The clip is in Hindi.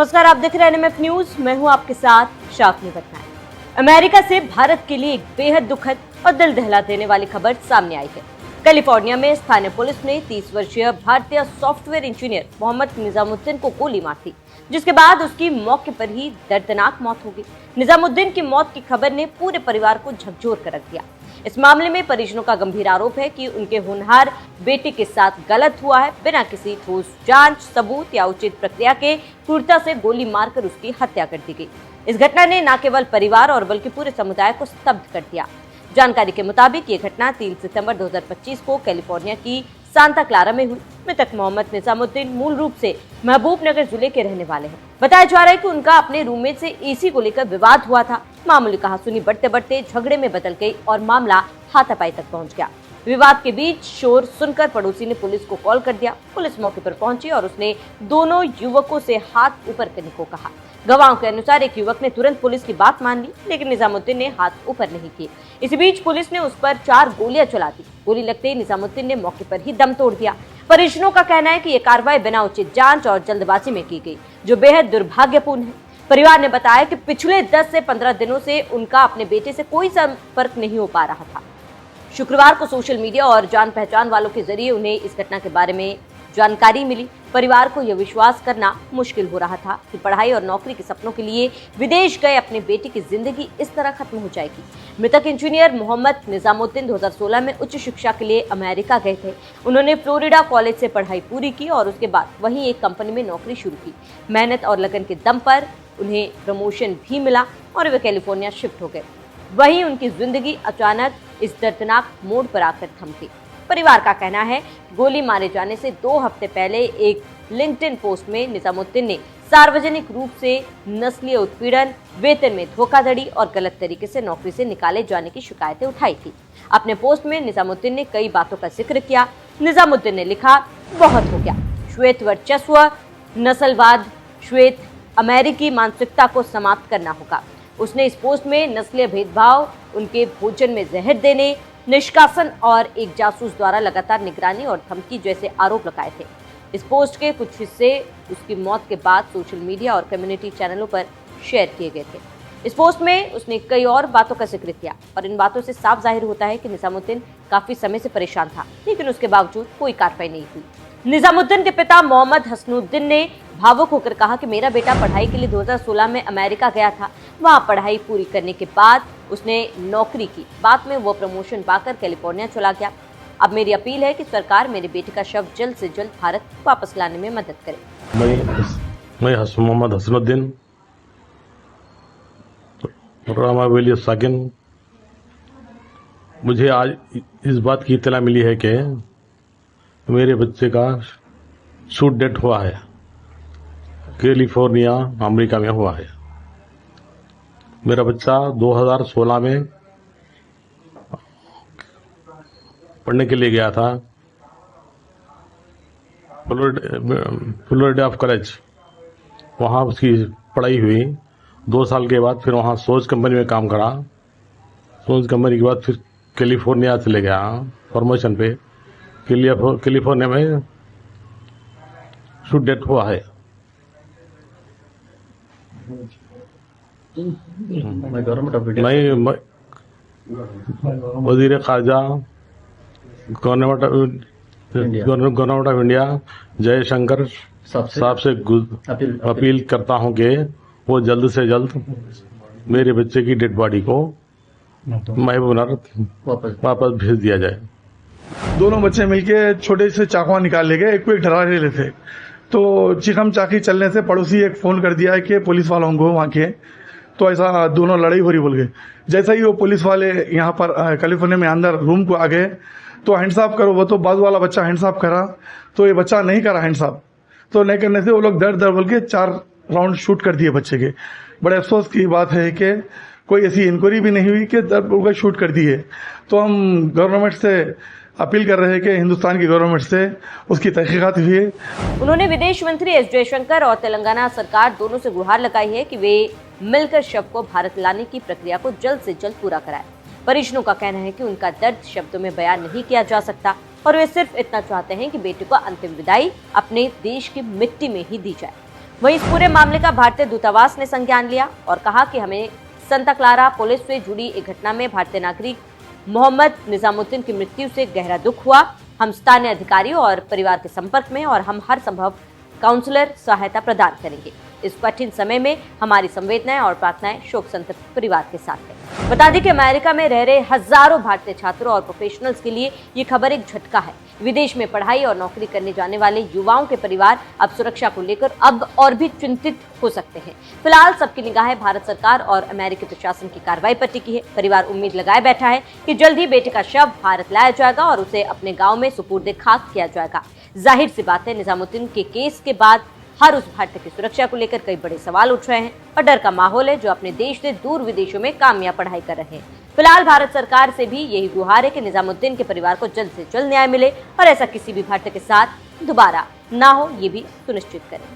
नमस्कार, आप देख रहे हैं एनएमएफ न्यूज। मैं हूं आपके साथ शाफनी पटनायक। अमेरिका से भारत के लिए एक बेहद दुखद और दिल दहला देने वाली खबर सामने आई है। कैलिफोर्निया में स्थानीय पुलिस ने 30 वर्षीय भारतीय सॉफ्टवेयर इंजीनियर मोहम्मद निजामुद्दीन को गोली मार दी, जिसके बाद उसकी मौके पर ही दर्दनाक मौत हो गई। निजामुद्दीन की मौत की खबर ने पूरे परिवार को झकझोर कर रख दिया। इस मामले में परिजनों का गंभीर आरोप है कि उनके होनहार बेटे के साथ गलत हुआ है। बिना किसी ठोस जांच, सबूत या उचित प्रक्रिया के क्रूरता से गोली मारकर उसकी हत्या कर दी गई। इस घटना ने न केवल परिवार और बल्कि पूरे समुदाय को स्तब्ध कर दिया। जानकारी के मुताबिक ये घटना 3 सितंबर 2025 को कैलिफोर्निया की सांता क्लारा में हुई। मृतक मोहम्मद निजामुद्दीन मूल रूप से महबूबनगर जिले के रहने वाले हैं। बताया जा रहा है कि उनका अपने रूममेट से एसी को लेकर विवाद हुआ था। मामूली कहासुनी बढ़ते बढ़ते झगड़े में बदल गई और मामला हाथापाई तक पहुंच गया। विवाद के बीच शोर सुनकर पड़ोसी ने पुलिस को कॉल कर दिया। पुलिस मौके पर पहुंची और उसने दोनों युवकों से हाथ ऊपर करने को कहा। गवाहों के अनुसार एक युवक ने तुरंत पुलिस की बात मान ली, लेकिन निजामुद्दीन ने हाथ ऊपर नहीं किए। इसी बीच पुलिस ने उस पर 4 गोलियां चला दी। गोली लगते ही निजामुद्दीन ने मौके पर ही दम तोड़ दिया। परिजनों का कहना है कि ये कार्रवाई बिना उचित जांच और जल्दबाजी में की गई, जो बेहद दुर्भाग्यपूर्ण है। परिवार ने बताया कि पिछले 10 से 15 दिनों से उनका अपने बेटे से कोई संपर्क नहीं हो पा रहा था। शुक्रवार को सोशल मीडिया और जान पहचान वालों के जरिए उन्हें इस घटना के बारे में जानकारी मिली। परिवार को यह विश्वास करना मुश्किल हो रहा था कि पढ़ाई और नौकरी के सपनों के लिए विदेश गए अपने बेटे की जिंदगी इस तरह खत्म हो जाएगी। मृतक इंजीनियर मोहम्मद निजामुद्दीन 2016 में उच्च शिक्षा के लिए अमेरिका गए थे। उन्होंने फ्लोरिडा कॉलेज से पढ़ाई पूरी की और उसके बाद वहीं एक कंपनी में नौकरी शुरू की। मेहनत और लगन के दम पर उन्हें प्रमोशन भी मिला और वे कैलिफोर्निया शिफ्ट हो गए। वहीं उनकी जिंदगी अचानक इस दर्दनाक मोड़ पर आकर थमकी। परिवार का कहना है गोली मारे जाने से 2 हफ्ते पहले एक लिंक्डइन पोस्ट में निजामुद्दीन ने सार्वजनिक रूप से नस्लीय उत्पीड़न, वेतन में धोखाधड़ी और गलत तरीके से नौकरी से निकाले जाने की शिकायतें उठाई थी। अपने पोस्ट में निजामुद्दीन ने कई बातों का जिक्र किया। निजामुद्दीन ने लिखा, बहुत हो गया, श्वेत वर्चस्व, नस्लवाद, श्वेत अमेरिकी मानसिकता को समाप्त करना होगा। उसने इस पोस्ट में नस्लीय भेदभाव, उनके भोजन में जहर देने, निष्कासन और एक जासूस द्वारा लगातार निगरानी और धमकी जैसे आरोप लगाए थे। इस पोस्ट के कुछ हिस्से उसकी मौत के बाद सोशल मीडिया और कम्युनिटी चैनलों पर शेयर किए गए थे। इस पोस्ट में उसने कई और बातों का जिक्र किया और इन बातों से साफ जाहिर होता है कि निजामुद्दीन काफी समय से परेशान था, लेकिन उसके बावजूद कोई कार्रवाई नहीं हुई। निजामुद्दीन के पिता मोहम्मद हसनुद्दीन ने भावुक होकर कहा कि मेरा बेटा पढ़ाई के लिए 2016 में अमेरिका गया था। वहां पढ़ाई पूरी करने के बाद उसने नौकरी की। बाद में वो प्रमोशन पाकर कैलिफोर्निया चला गया। अब मेरी अपील है कि सरकार मेरे बेटे का शव जल्द से जल्द भारत वापस लाने में मदद करे। मैं मोहम्मद हसनुद्दीन रामावेली साकिन। मुझे आज इस बात की इत्तला मिली है कि मेरे बच्चे का शूट डेथ हुआ है, कैलिफोर्निया अमेरिका में हुआ है। मेरा बच्चा 2016 में पढ़ने के लिए गया था फ्लोरिडा कॉलेज। वहाँ उसकी पढ़ाई हुई। 2 साल के बाद फिर वहाँ सोच कंपनी में काम करा। सोच कंपनी के बाद फिर कैलिफोर्निया चले गया प्रमोशन पे। कैलिफोर्निया में शूट डेथ हुआ है। मैं वजीर खारजा गवर्नमेंट ऑफ इंडिया जयशंकर साहब से अपील करता हूं कि वो जल्द से जल्द मेरे बच्चे की डेड बॉडी को महबूबनगर वापस भेज दिया जाए। दोनों बच्चे मिलके छोटे से चाकुआ निकाल ले गए, एक को एक डरा रहे थे। तो चिकम चाकी चलने से पड़ोसी एक फोन कर दिया है कि पुलिस वालों को वहाँ के, तो ऐसा दोनों लड़ाई हो रही बोल गए। जैसा ही वो पुलिस वाले यहाँ पर कैलिफोर्निया में अंदर रूम को आ गए तो हैंडसाफ करो, वो तो बाजू वाला बच्चा हैंडसाफ करा तो ये बच्चा नहीं करा हैंडसाफ। तो नहीं करने से वो लोग दर दर बोल के 4 राउंड शूट कर दिए बच्चे के। बड़े अफसोस की बात है कि कोई ऐसी इंक्वायरी भी नहीं हुई कि दर बोल के शूट कर दिए। तो हम गवर्नमेंट से अपील कर रहे हैं कि हिंदुस्तान की गवर्नमेंट से उसकी तहकीकात हुई है। उन्होंने विदेश मंत्री एस जयशंकर और तेलंगाना सरकार दोनों से गुहार लगाई है कि वे मिलकर शव को भारत लाने की प्रक्रिया को जल्द से जल्द पूरा कराएं। परिजनों का कहना है कि उनका दर्द शब्दों में बयान नहीं किया जा सकता और वे सिर्फ इतना चाहते हैं कि बेटे को अंतिम विदाई अपने देश की मिट्टी में ही दी जाए। वहीं इस पूरे मामले का भारतीय दूतावास ने संज्ञान लिया और कहा कि हमें संता क्लारा पुलिस से जुड़ी एक घटना में भारतीय नागरिक मोहम्मद निजामुद्दीन की मृत्यु से गहरा दुख हुआ। हम स्थानीय अधिकारियों और परिवार के संपर्क में और हम हर संभव काउंसलर सहायता प्रदान करेंगे। इस कठिन समय में हमारी संवेदनाएं और प्रार्थनाएं शोक संतप्त परिवार के साथ है। बता दें कि अमेरिका में रह रहे हजारों भारतीय छात्रों और प्रोफेशनल्स के लिए ये खबर एक झटका है। विदेश में पढ़ाई और नौकरी करने जाने वाले युवाओं के परिवार अब सुरक्षा को लेकर अब और भी चिंतित हो सकते हैं। फिलहाल सबकी निगाहें भारत सरकार और अमेरिकी प्रशासन की कार्रवाई पर टिकी है। परिवार उम्मीद लगाए बैठा है कि जल्द ही बेटे का शव भारत लाया जाएगा और उसे अपने गाँव में सुपुर्द खाक किया जाएगा। जाहिर सी बात है, निजामुद्दीन के केस के बाद हर उस भारतीय की सुरक्षा को लेकर कई बड़े सवाल उठ रहे हैं और डर का माहौल है जो अपने देश से दूर विदेशों में काम या पढ़ाई कर रहे हैं। फिलहाल भारत सरकार से भी यही गुहार है कि निजामुद्दीन के परिवार को जल्द से जल्द न्याय मिले और ऐसा किसी भी भारतीय के साथ दोबारा ना हो, ये भी सुनिश्चित करें।